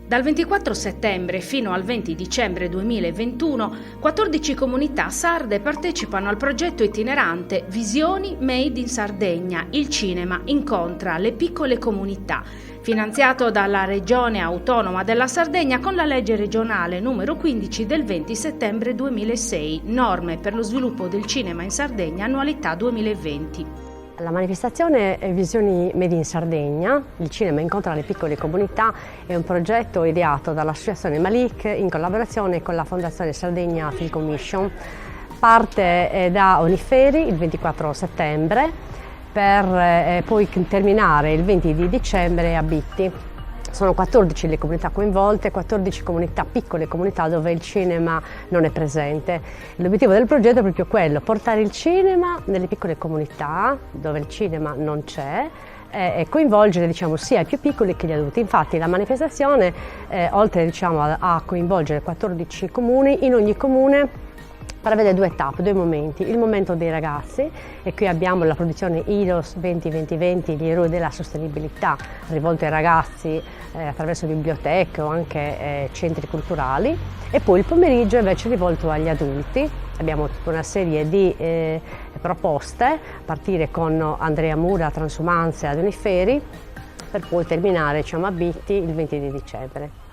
Dal 24 settembre fino al 20 dicembre 2021, 14 comunità sarde partecipano al progetto itinerante Visioni Made in Sardegna. Il cinema incontra le piccole comunità, finanziato dalla Regione Autonoma della Sardegna con la legge regionale numero 15 del 20 settembre 2006, Norme per lo sviluppo del cinema in Sardegna, annualità 2020. La manifestazione Visioni Made in Sardegna, il cinema incontra le piccole comunità, è un progetto ideato dall'Associazione Malik in collaborazione con la Fondazione Sardegna Film Commission. Parte da Oniferi il 24 settembre per poi terminare il 20 di dicembre a Bitti. Sono 14 le comunità coinvolte, 14 comunità, piccole comunità dove il cinema non è presente. L'obiettivo del progetto è proprio quello, portare il cinema nelle piccole comunità dove il cinema non c'è e coinvolgere sia i più piccoli che gli adulti. Infatti la manifestazione, oltre a coinvolgere 14 comuni, in ogni comune prevede due tappe, due momenti. Il momento dei ragazzi, e qui abbiamo la produzione IDOS 2020, gli eroi della sostenibilità, rivolto ai ragazzi attraverso biblioteche o anche centri culturali, e poi il pomeriggio invece rivolto agli adulti. Abbiamo tutta una serie di proposte, a partire con Andrea Mura, Transumanze ad Oniferi, per poi terminare a Bitti il 20 di dicembre.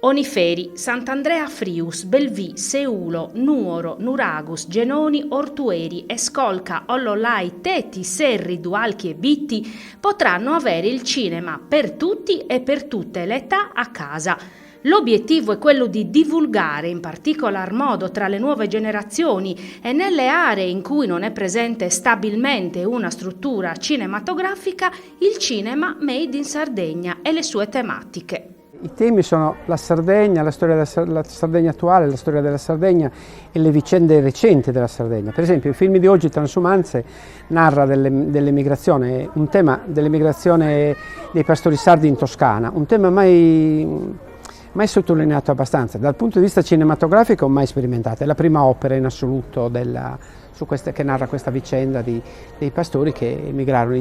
Oniferi, Sant'Andrea Frius, Belvì, Seulo, Nuoro, Nuragus, Genoni, Ortueri, Escolca, Ollolai, Teti, Serri, Dualchi e Bitti potranno avere il cinema per tutti e per tutte le età a casa. L'obiettivo è quello di divulgare in particolar modo tra le nuove generazioni e nelle aree in cui non è presente stabilmente una struttura cinematografica il cinema made in Sardegna e le sue tematiche. I temi sono la Sardegna, la storia della Sardegna attuale, la storia della Sardegna e le vicende recenti della Sardegna. Per esempio il film di oggi, Transumanze, narra dell'emigrazione, un tema dell'emigrazione dei pastori sardi in Toscana, un tema mai sottolineato abbastanza, dal punto di vista cinematografico mai sperimentato. È la prima opera in assoluto che narra questa vicenda dei pastori che emigrarono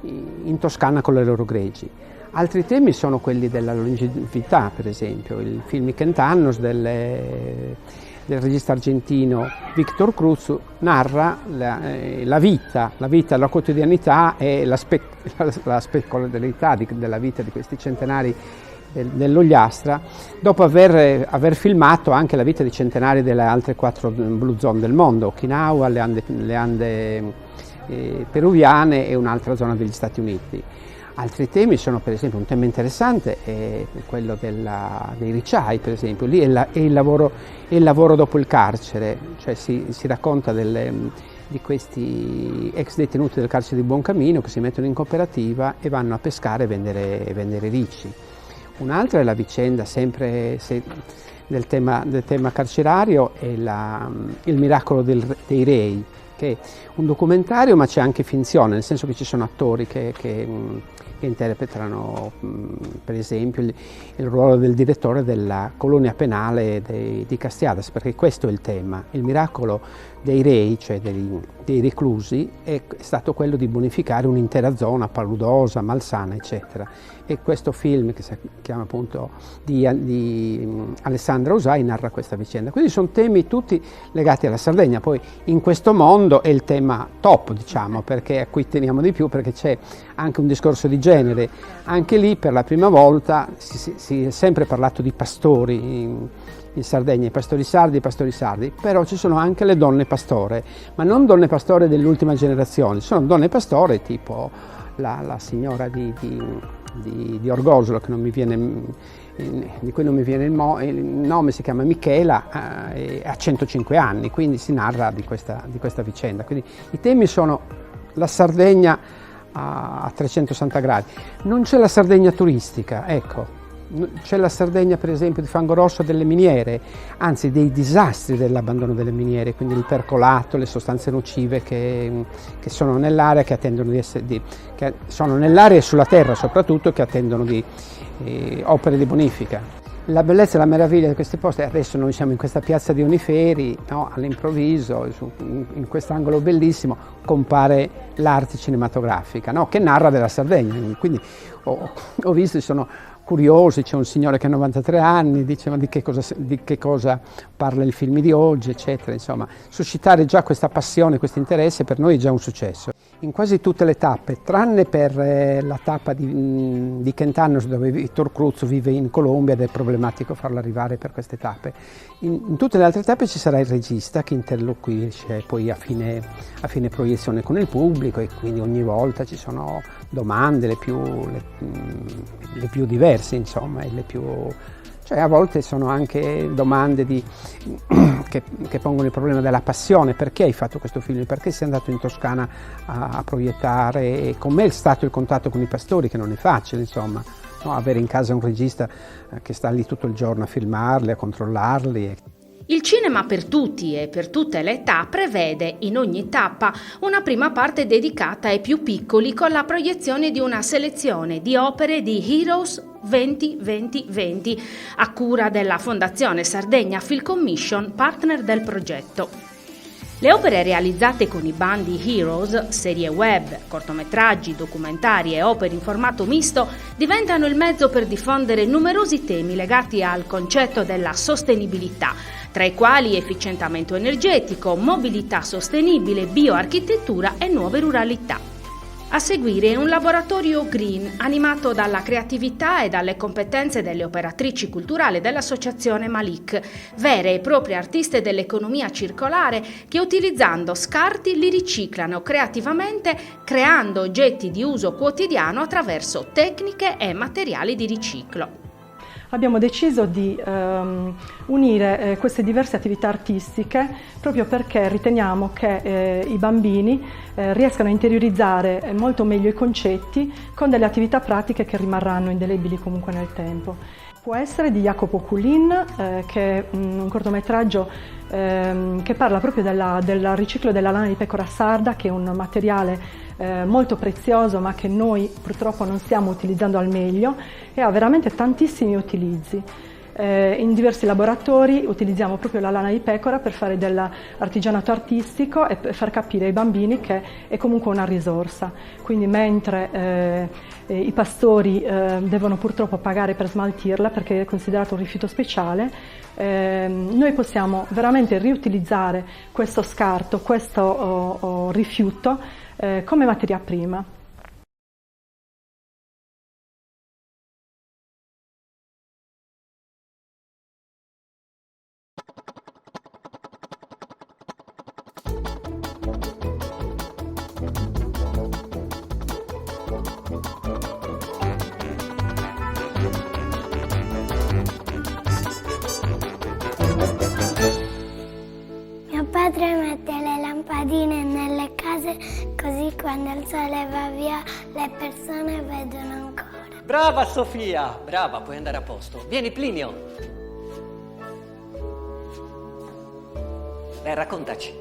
in Toscana con le loro greggi. Altri temi sono quelli della longevità, per esempio. Il film I Cent'annos del regista argentino Víctor Cruz narra la vita, la quotidianità e la specularità della vita di questi centenari dell'Ogliastra, dopo aver filmato anche la vita di centenari delle altre 4 blue zone del mondo, Okinawa, le Ande peruviane e un'altra zona degli Stati Uniti. Altri temi sono, per esempio, un tema interessante è quello dei ricciai, per esempio. Lì è il lavoro dopo il carcere, cioè si racconta di questi ex detenuti del carcere di Buoncamino che si mettono in cooperativa e vanno a pescare e vendere ricci. Un'altra è la vicenda sempre del tema carcerario, è il miracolo dei rei, che è un documentario ma c'è anche finzione, nel senso che ci sono attori che interpretano per esempio il ruolo del direttore della colonia penale di Castiadas, perché questo è il tema. Il miracolo dei rei, cioè dei reclusi, è stato quello di bonificare un'intera zona paludosa, malsana, eccetera. E questo film, che si chiama appunto di Alessandra Usai, narra questa vicenda. Quindi sono temi tutti legati alla Sardegna. Poi in questo mondo è il tema top, diciamo, perché a cui teniamo di più, perché c'è anche un discorso di genere. Anche lì per la prima volta si è sempre parlato di pastori in Sardegna, i pastori sardi, però ci sono anche le donne pastore, ma non donne pastore dell'ultima generazione, sono donne pastore tipo la signora di Orgosolo, di cui non mi viene il nome, si chiama Michela, ha 105 anni, quindi si narra di questa vicenda. Quindi i temi sono la Sardegna a 360 gradi. Non c'è la Sardegna turistica, ecco. C'è la Sardegna, per esempio, di Fangorosso, delle miniere, anzi dei disastri dell'abbandono delle miniere, quindi il percolato, le sostanze nocive che sono nell'area, che attendono che sono nell'area e sulla terra soprattutto, che attendono di opere di bonifica. La bellezza e la meraviglia di questi posti, adesso noi siamo in questa piazza di Oniferi, no? All'improvviso, in quest'angolo bellissimo, compare l'arte cinematografica, no? Che narra della Sardegna. Quindi ho visto, ci sono curiosi, c'è un signore che ha 93 anni, dice ma di che cosa parla il film di oggi, eccetera. Insomma, suscitare già questa passione, questo interesse per noi è già un successo. In quasi tutte le tappe, tranne per la tappa di Kent-Hannos dove Victor Cruz vive in Colombia ed è problematico farlo arrivare per queste tappe, in tutte le altre tappe ci sarà il regista che interloquisce poi a fine proiezione con il pubblico e quindi ogni volta ci sono domande le più diverse, insomma, e cioè a volte sono anche domande che pongono il problema della passione. Perché hai fatto questo film? Perché sei andato in Toscana a proiettare? E com'è stato il contatto con i pastori, che non è facile, insomma, no? Avere in casa un regista che sta lì tutto il giorno a filmarli, a controllarli. Il cinema per tutti e per tutte le età prevede in ogni tappa una prima parte dedicata ai più piccoli con la proiezione di una selezione di opere di Heroes 20-20-20 a cura della Fondazione Sardegna Film Commission, partner del progetto. Le opere realizzate con i bandi Heroes, serie web, cortometraggi, documentari e opere in formato misto diventano il mezzo per diffondere numerosi temi legati al concetto della sostenibilità, tra i quali efficientamento energetico, mobilità sostenibile, bioarchitettura e nuove ruralità. A seguire un laboratorio green animato dalla creatività e dalle competenze delle operatrici culturali dell'associazione Malik, vere e proprie artiste dell'economia circolare che utilizzando scarti li riciclano creativamente creando oggetti di uso quotidiano attraverso tecniche e materiali di riciclo. Abbiamo deciso di unire queste diverse attività artistiche proprio perché riteniamo che i bambini riescano a interiorizzare molto meglio i concetti con delle attività pratiche che rimarranno indelebili comunque nel tempo. Può essere di Jacopo Culin, che è un cortometraggio che parla proprio del riciclo della lana di pecora sarda, che è un materiale molto prezioso ma che noi purtroppo non stiamo utilizzando al meglio e ha veramente tantissimi utilizzi. In diversi laboratori utilizziamo proprio la lana di pecora per fare dell'artigianato artistico e per far capire ai bambini che è comunque una risorsa. Quindi mentre i pastori devono purtroppo pagare per smaltirla perché è considerato un rifiuto speciale, noi possiamo veramente riutilizzare questo scarto, questo rifiuto come materia prima. Mio padre mette le lampadine nelle case così quando il sole va via le persone vedono ancora. Brava Sofia, brava, puoi andare a posto. Vieni Plinio. Raccontaci.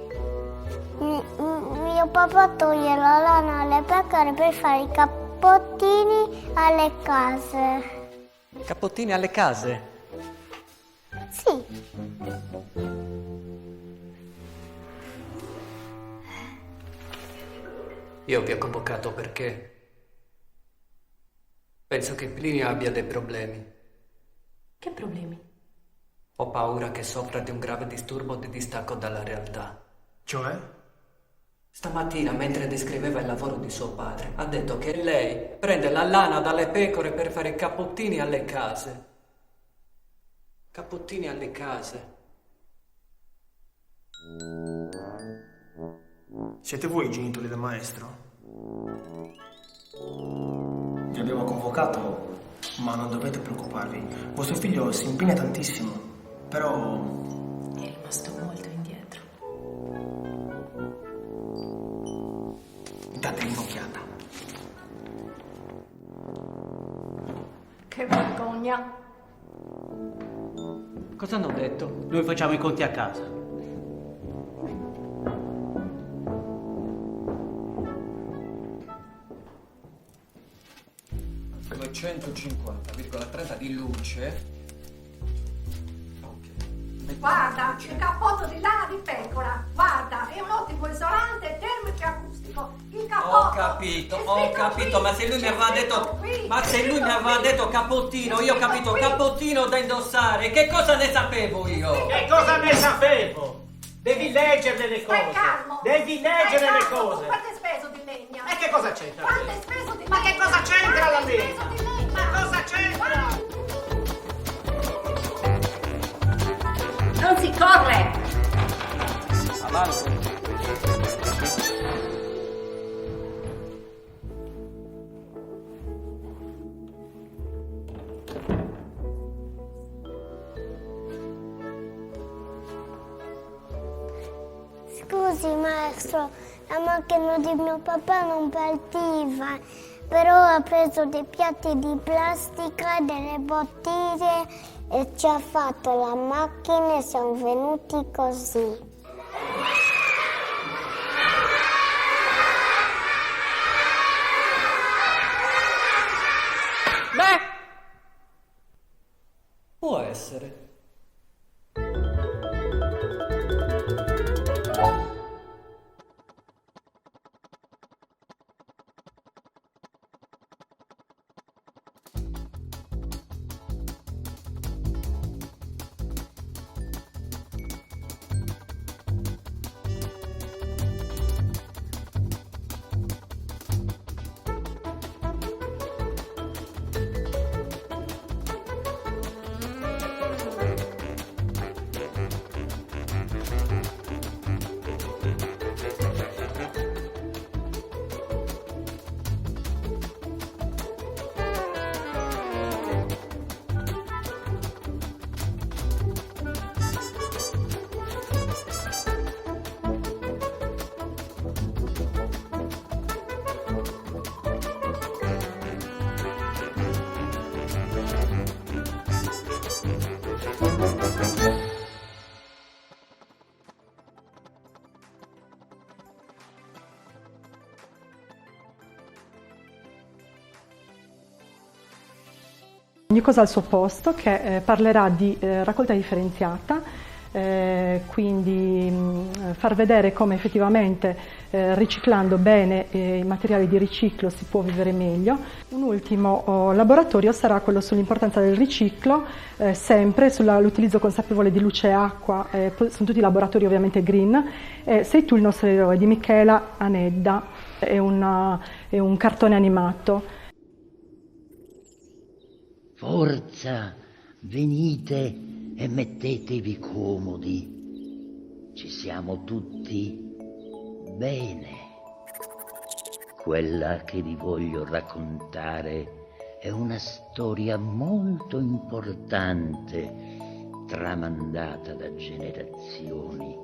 Mio papà toglie la lana alle pecore per fare i cappottini alle case. Cappottini alle case? Sì. Io vi ho convocato perché penso che Plinio abbia dei problemi. Che problemi? Ho paura che soffra di un grave disturbo di distacco dalla realtà. Cioè? Stamattina, mentre descriveva il lavoro di suo padre, ha detto che lei prende la lana dalle pecore per fare i cappottini alle case. Cappottini alle case. Siete voi i genitori del maestro? Vi abbiamo convocato, ma non dovete preoccuparvi. Vostro figlio si impegna tantissimo, però È rimasto molto indietro. dategli un'occhiata. Che vergogna! Cosa hanno detto? Noi facciamo i conti a casa. $250,30 di luce. Guarda, il cappotto di lana di pecora, guarda, è un ottimo isolante termico e acustico. artistico, il cappotto. Ho capito, ma se lui mi aveva detto cappottino, io ho capito cappottino da indossare, che cosa ne sapevo io? Che cosa ne sapevo? Devi leggere le cose. Stai calmo. Devi leggere le cose. Quanto hai speso di legna? E che cosa c'entra? Quanto hai speso di legna? Ma che cosa c'entra la legna? Quanto hai speso di legna? Ma cosa c'entra? Non si corre! Avanti. Scusi maestro, la macchina di mio papà non partiva, però ha preso dei piatti di plastica, delle bottiglie e ci ha fatto la macchina e siamo venuti così. Beh, può essere. Ogni cosa al suo posto, che parlerà di raccolta differenziata, quindi far vedere come effettivamente riciclando bene i materiali di riciclo si può vivere meglio. Un ultimo laboratorio sarà quello sull'importanza del riciclo, sempre sull'utilizzo consapevole di luce e acqua, sono tutti laboratori ovviamente green. Sei tu il nostro eroe, di Michela Anedda, è un cartone animato. Forza, venite e mettetevi comodi. Ci siamo tutti bene. Quella che vi voglio raccontare è una storia molto importante, tramandata da generazioni.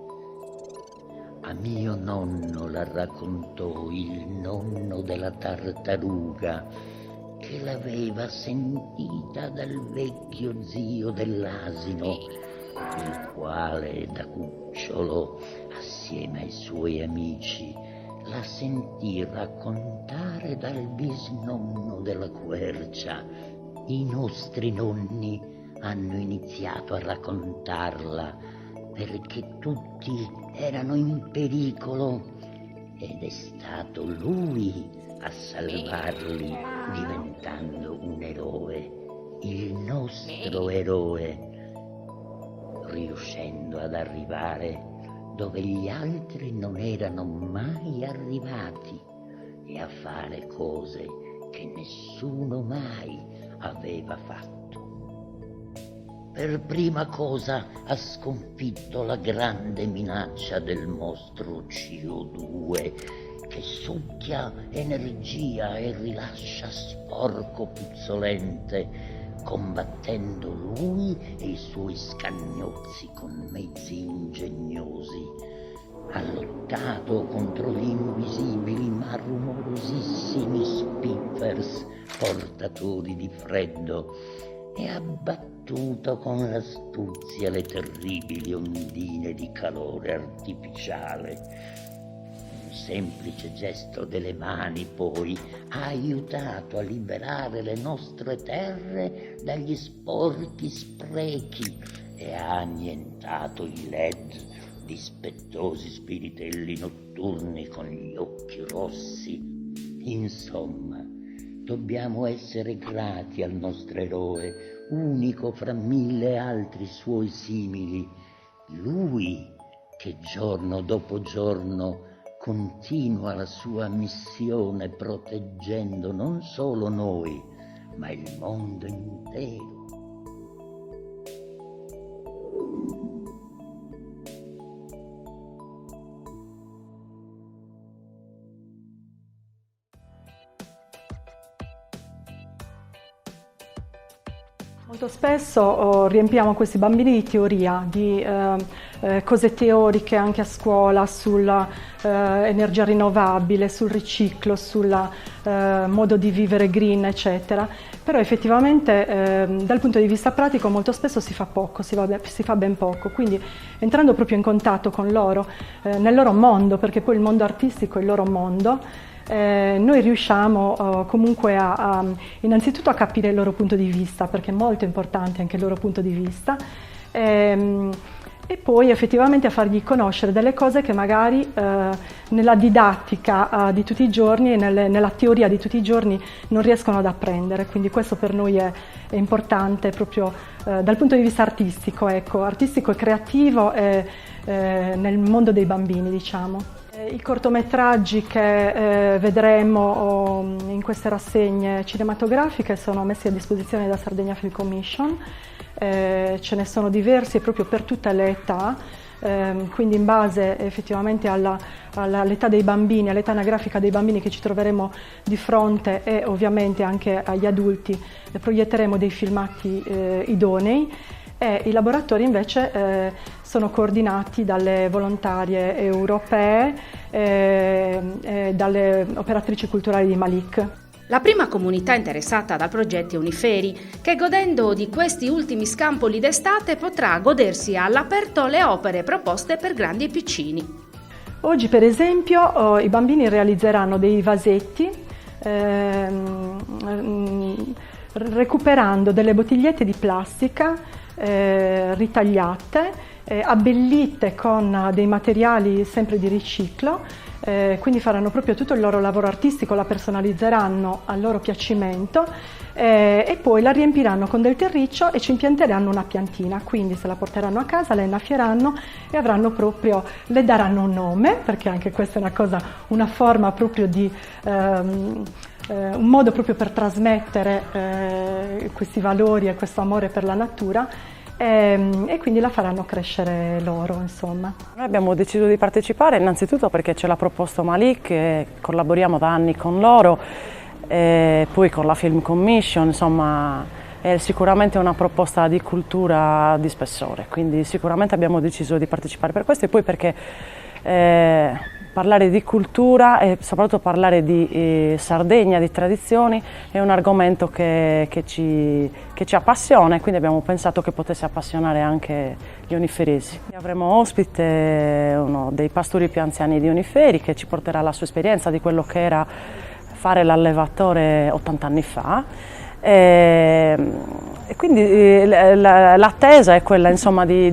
A mio nonno la raccontò il nonno della tartaruga, che l'aveva sentita dal vecchio zio dell'asino, il quale da cucciolo, assieme ai suoi amici, la sentì raccontare dal bisnonno della quercia. I nostri nonni hanno iniziato a raccontarla perché tutti erano in pericolo ed è stato lui a salvarli, diventando un eroe, il nostro eroe, riuscendo ad arrivare dove gli altri non erano mai arrivati e a fare cose che nessuno mai aveva fatto. Per prima cosa ha sconfitto la grande minaccia del mostro CO2, che succhia energia e rilascia sporco puzzolente, combattendo lui e i suoi scagnozzi con mezzi ingegnosi. Ha lottato contro gli invisibili ma rumorosissimi Spiffers, portatori di freddo, e ha battuto con l'astuzia le terribili ondine di calore artificiale. Semplice gesto delle mani, poi, ha aiutato a liberare le nostre terre dagli sporchi sprechi e ha annientato i LED, dispettosi spiritelli notturni notturni con gli occhi rossi. Insomma, dobbiamo essere grati al nostro eroe, unico fra 1000 altri suoi simili. Lui che giorno dopo giorno continua la sua missione proteggendo non solo noi, ma il mondo intero. Molto spesso riempiamo questi bambini di teoria, di cose teoriche anche a scuola sulla energia rinnovabile, sul riciclo, sul modo di vivere green, eccetera. Però effettivamente dal punto di vista pratico molto spesso si fa poco, si fa ben poco. Quindi entrando proprio in contatto con loro, nel loro mondo, perché poi il mondo artistico è il loro mondo, noi riusciamo comunque innanzitutto a capire il loro punto di vista, perché è molto importante anche il loro punto di vista, e poi effettivamente a fargli conoscere delle cose che magari nella didattica di tutti i giorni e nella teoria di tutti i giorni non riescono ad apprendere. Quindi questo per noi è importante proprio dal punto di vista artistico, ecco, artistico e creativo nel mondo dei bambini, diciamo. I cortometraggi che vedremo in queste rassegne cinematografiche sono messi a disposizione da Sardegna Film Commission, ce ne sono diversi proprio per tutte le età, quindi in base effettivamente all'età dei bambini, all'età anagrafica dei bambini che ci troveremo di fronte e ovviamente anche agli adulti, proietteremo dei filmati idonei. E i laboratori invece sono coordinati dalle volontarie europee e dalle operatrici culturali di Malik. La prima comunità interessata dal progetto è Uniferi, che godendo di questi ultimi scampoli d'estate potrà godersi all'aperto le opere proposte per grandi e piccini. Oggi per esempio i bambini realizzeranno dei vasetti recuperando delle bottigliette di plastica ritagliate, abbellite con dei materiali sempre di riciclo, quindi faranno proprio tutto il loro lavoro artistico, la personalizzeranno al loro piacimento e poi la riempiranno con del terriccio e ci impianteranno una piantina, quindi se la porteranno a casa la innaffieranno e avranno proprio, le daranno un nome, perché anche questa è una cosa, una forma proprio di un modo proprio per trasmettere questi valori e questo amore per la natura e quindi la faranno crescere loro, insomma. Noi abbiamo deciso di partecipare innanzitutto perché ce l'ha proposto Malik, e collaboriamo da anni con loro, e poi con la Film Commission, insomma è sicuramente una proposta di cultura di spessore, quindi sicuramente abbiamo deciso di partecipare per questo e poi perché parlare di cultura e soprattutto parlare di Sardegna, di tradizioni, è un argomento che ci appassiona e quindi abbiamo pensato che potesse appassionare anche gli uniferesi. Avremo ospite uno dei pastori più anziani di Uniferi che ci porterà la sua esperienza di quello che era fare l'allevatore 80 anni fa. E quindi l'attesa è quella, insomma, di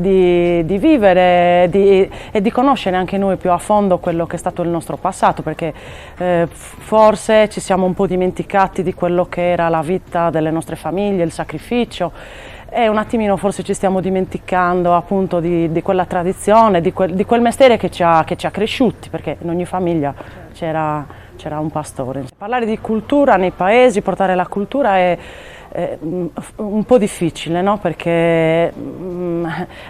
vivere e di conoscere anche noi più a fondo quello che è stato il nostro passato, perché forse ci siamo un po' dimenticati di quello che era la vita delle nostre famiglie, il sacrificio, e un attimino forse ci stiamo dimenticando appunto di quella tradizione, di quel mestiere che ci ha cresciuti, perché in ogni famiglia c'era un pastore. Parlare di cultura nei paesi, portare la cultura è un po' difficile, no? Perché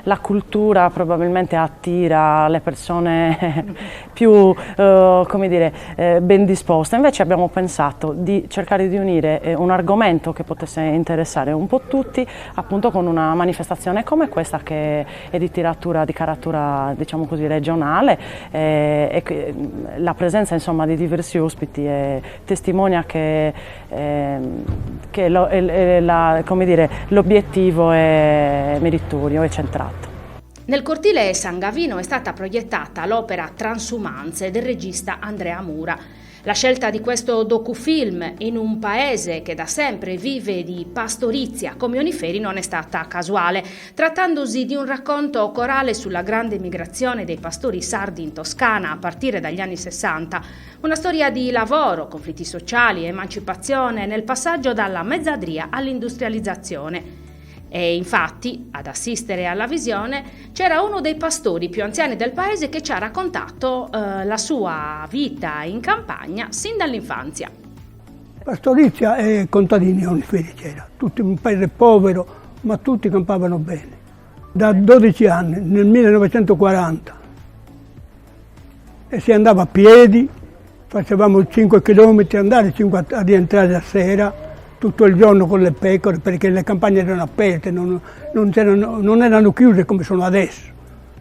la cultura probabilmente attira le persone più come dire, ben disposte. Invece abbiamo pensato di cercare di unire un argomento che potesse interessare un po' tutti, appunto con una manifestazione come questa che è di tiratura di caratura, diciamo così, regionale, e la presenza, insomma, di diversi ospiti testimonia che l'obiettivo è meritorio e centrato. Nel cortile San Gavino è stata proiettata l'opera Transumanze del regista Andrea Mura. La scelta di questo docufilm in un paese che da sempre vive di pastorizia come oniferi non è stata casuale, trattandosi di un racconto corale sulla grande migrazione dei pastori sardi in Toscana a partire dagli anni 60, una storia di lavoro, conflitti sociali, emancipazione nel passaggio dalla mezzadria all'industrializzazione. E infatti, ad assistere alla visione, c'era uno dei pastori più anziani del paese che ci ha raccontato la sua vita in campagna sin dall'infanzia. Pastorizia e contadini oniferi c'era, tutto un paese povero, ma tutti campavano bene. Da 12 anni, nel 1940, e si andava a piedi, facevamo 5 chilometri andare, 5 a rientrare la sera, tutto il giorno con le pecore, perché le campagne erano aperte, non erano chiuse come sono adesso,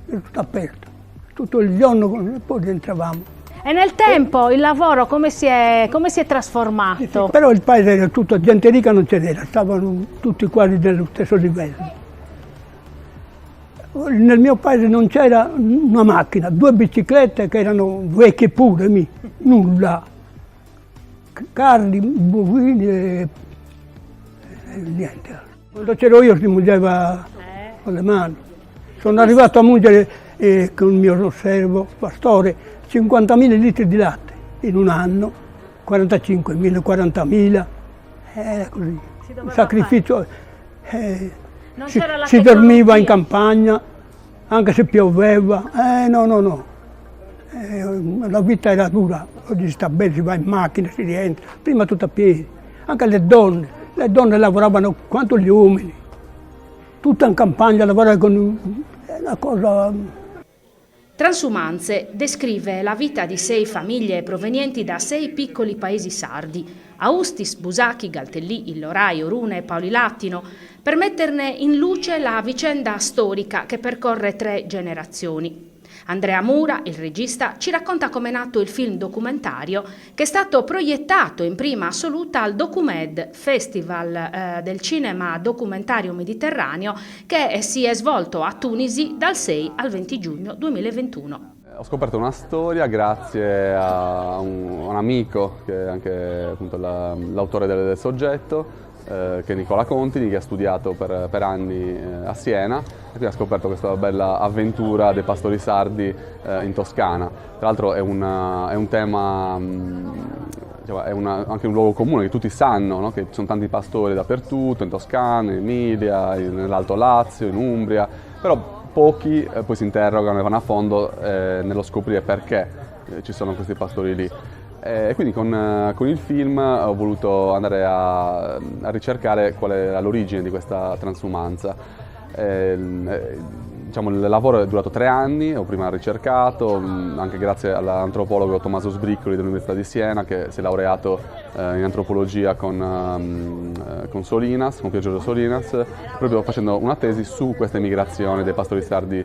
era tutto aperto, tutto il giorno e poi rientravamo. E nel tempo il lavoro come si è trasformato? Sì, però il paese era tutto, gente ricca non ce n'era, stavano tutti quasi dello stesso livello. Nel mio paese non c'era una macchina, 2 biciclette che erano vecchie pure, nulla. Carri, bovini e niente. Quando c'ero io si mungeva con le mani. Sono arrivato a mungere con il mio servo, pastore, 50.000 litri di latte in un anno, 45.000, 40.000, era così. Un sacrificio. Si dormiva in campagna, anche se pioveva. No. La vita era dura, oggi si sta bene, si va in macchina, si rientra, prima tutto a piedi. Anche le donne lavoravano quanto gli uomini, tutta in campagna, lavorare con una cosa. Transumanze descrive la vita di 6 famiglie provenienti da 6 piccoli paesi sardi, Austis, Busachi, Galtellì, Illorai, Orune e Paoli Lattino, per metterne in luce la vicenda storica che percorre 3 generazioni. Andrea Mura, il regista, ci racconta come è nato il film documentario che è stato proiettato in prima assoluta al Documed, Festival del cinema documentario mediterraneo, che si è svolto a Tunisi dal 6 al 20 giugno 2021. Ho scoperto una storia grazie a un amico che è anche appunto l'autore del soggetto, che è Nicola Contini, che ha studiato per anni a Siena e quindi ha scoperto questa bella avventura dei pastori sardi in Toscana. Tra l'altro è un tema, anche un luogo comune che tutti sanno, no? Che ci sono tanti pastori dappertutto, in Toscana, in Emilia, nell'Alto Lazio, in Umbria, però pochi poi si interrogano e vanno a fondo nello scoprire perché ci sono questi pastori lì. E quindi con il film ho voluto andare a ricercare qual era l'origine di questa transumanza. Il lavoro è durato 3 anni, ho prima ricercato, anche grazie all'antropologo Tommaso Sbriccoli dell'Università di Siena, che si è laureato in antropologia con Solinas, con Pier Giorgio Solinas, proprio facendo una tesi su questa emigrazione dei pastori sardi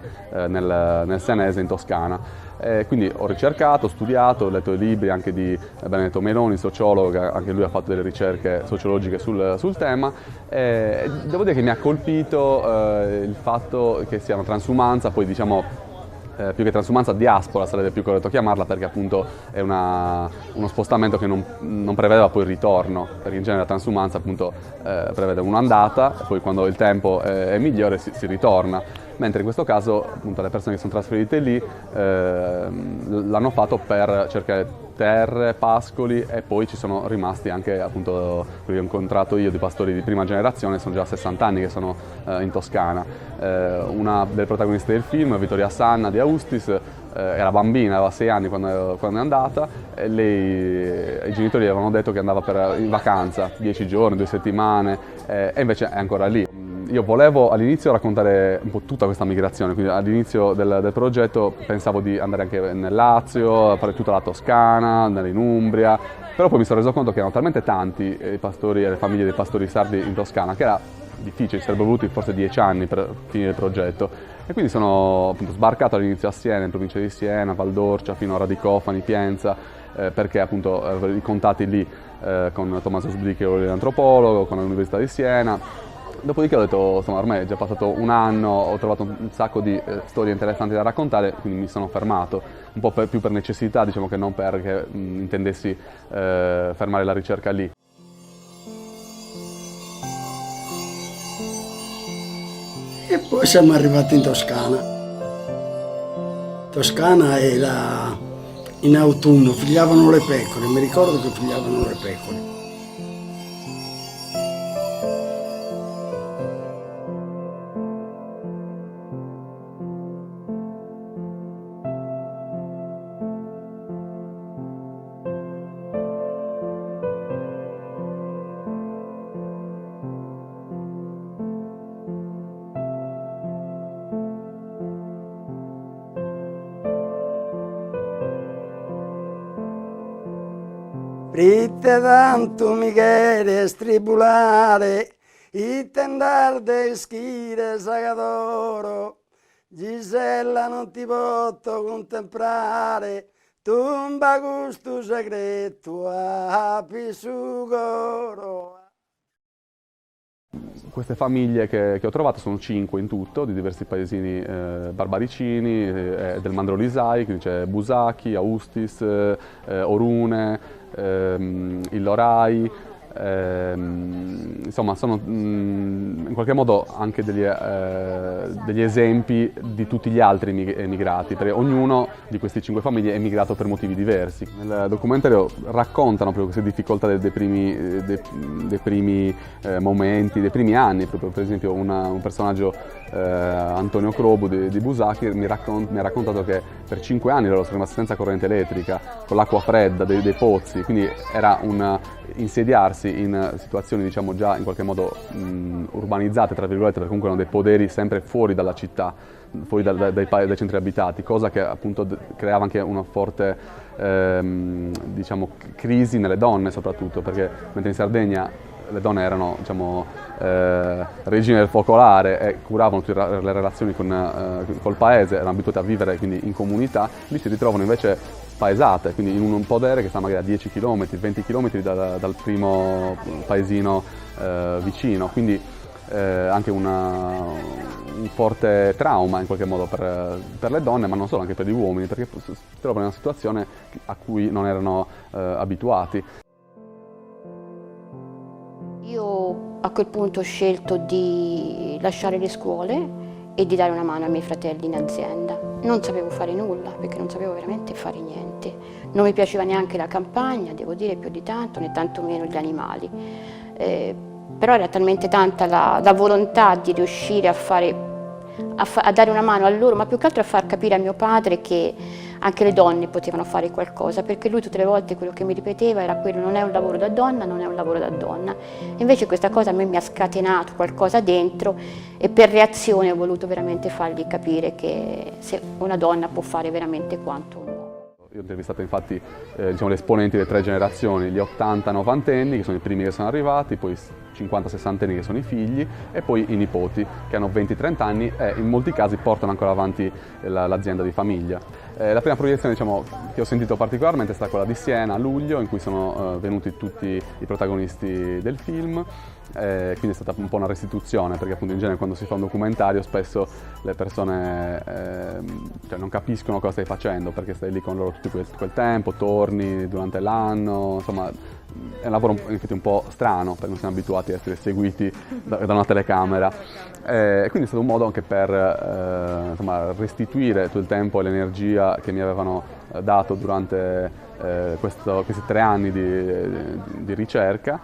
nel Senese, in Toscana. Quindi ho ricercato, ho studiato, ho letto i libri anche di Benedetto Meloni, sociologo, che anche lui ha fatto delle ricerche sociologiche sul tema. Devo dire che mi ha colpito il fatto che sia una transumanza, poi diciamo più che transumanza diaspora sarebbe più corretto chiamarla, perché appunto è uno spostamento che non prevedeva poi il ritorno, perché in genere la transumanza appunto prevede un'andata e poi quando il tempo è migliore si ritorna. Mentre in questo caso appunto le persone che sono trasferite lì l'hanno fatto per cercare terre, pascoli, e poi ci sono rimasti anche appunto quelli che ho incontrato io, di pastori di prima generazione, sono già 60 anni che sono in Toscana. Una delle protagoniste del film, Vittoria Sanna di Austis, era bambina, aveva 6 anni quando è andata, e i genitori le avevano detto che andava in vacanza, 10 giorni, 2 settimane, e invece è ancora lì. Io volevo all'inizio raccontare un po' tutta questa migrazione, quindi all'inizio del progetto pensavo di andare anche nel Lazio, a fare tutta la Toscana, andare in Umbria, però poi mi sono reso conto che erano talmente tanti i pastori e le famiglie dei pastori sardi in Toscana che era difficile, ci sarebbero voluti forse 10 anni per finire il progetto. E quindi sono appunto sbarcato all'inizio a Siena, in provincia di Siena, Valdorcia, fino a Radicofani, Pienza, perché appunto avevo i contatti lì con Tommaso Sbriccoli, l'antropologo, con l'Università di Siena. Dopodiché ho detto, insomma, ormai è già passato un anno, ho trovato un sacco di storie interessanti da raccontare, quindi mi sono fermato, un po' più per necessità, diciamo, che non perché intendessi fermare la ricerca lì. E poi siamo arrivati in Toscana. Toscana era in autunno, figliavano le pecore, mi ricordo che figliavano le pecore. Pritte tanto mi quieres tribulare, y tendar de schire sagadoro, Gisella non ti posso contemplare, tumba gusto segreto a pisugoro. Queste famiglie che ho trovato sono 5 in tutto, di diversi paesini barbaricini, del Mandrolisai, quindi c'è Busacchi, Austis, Orune, Illorai, insomma sono in qualche modo anche degli esempi di tutti gli altri emigrati, perché ognuno di queste 5 famiglie è emigrato per motivi diversi. Nel documentario raccontano proprio queste difficoltà dei primi momenti, dei primi anni, proprio per esempio un personaggio, Antonio Crobu di Busacchi, mi ha raccontato che per 5 anni loro sono rimasti senza corrente elettrica, con l'acqua fredda dei pozzi, quindi era un insediarsi in situazioni, diciamo, già in qualche modo urbanizzate, tra virgolette, perché comunque erano dei poderi sempre fuori dalla città, fuori dai centri abitati, cosa che appunto creava anche una forte diciamo, crisi nelle donne soprattutto, perché mentre in Sardegna le donne erano, diciamo, regine del focolare e curavano tutte le relazioni col paese, erano abituate a vivere quindi in comunità, lì si ritrovano invece paesate, quindi in un podere che sta magari a 10 km, 20 km dal primo paesino vicino, quindi anche un forte trauma in qualche modo per le donne, ma non solo, anche per gli uomini, perché si trovano in una situazione a cui non erano abituati. Io a quel punto ho scelto di lasciare le scuole e di dare una mano ai miei fratelli in azienda. Non sapevo fare nulla, perché non sapevo veramente fare niente. Non mi piaceva neanche la campagna, devo dire, più di tanto, né tantomeno gli animali. Però era talmente tanta la volontà di riuscire a dare una mano a loro, ma più che altro a far capire a mio padre che anche le donne potevano fare qualcosa, perché lui tutte le volte quello che mi ripeteva era quello: non è un lavoro da donna, non è un lavoro da donna. E invece questa cosa a me mi ha scatenato qualcosa dentro e per reazione ho voluto veramente fargli capire che se una donna può fare veramente quanto un uomo. Io ho intervistato infatti diciamo, le esponenti delle 3 generazioni, gli 80-90 anni che sono i primi che sono arrivati, poi 50-60 anni che sono i figli e poi i nipoti che hanno 20-30 anni e in molti casi portano ancora avanti l'azienda di famiglia. La prima proiezione, diciamo, che ho sentito particolarmente è stata quella di Siena a luglio, in cui sono venuti tutti i protagonisti del film. Quindi è stata un po' una restituzione, perché appunto in genere quando si fa un documentario spesso le persone cioè non capiscono cosa stai facendo, perché stai lì con loro tutto quel tempo, torni durante l'anno, insomma è un lavoro infatti un po' strano, perché non siamo abituati a essere seguiti da una telecamera. Quindi è stato un modo anche per insomma, restituire tutto il tempo e l'energia che mi avevano dato durante questi 3 anni di ricerca,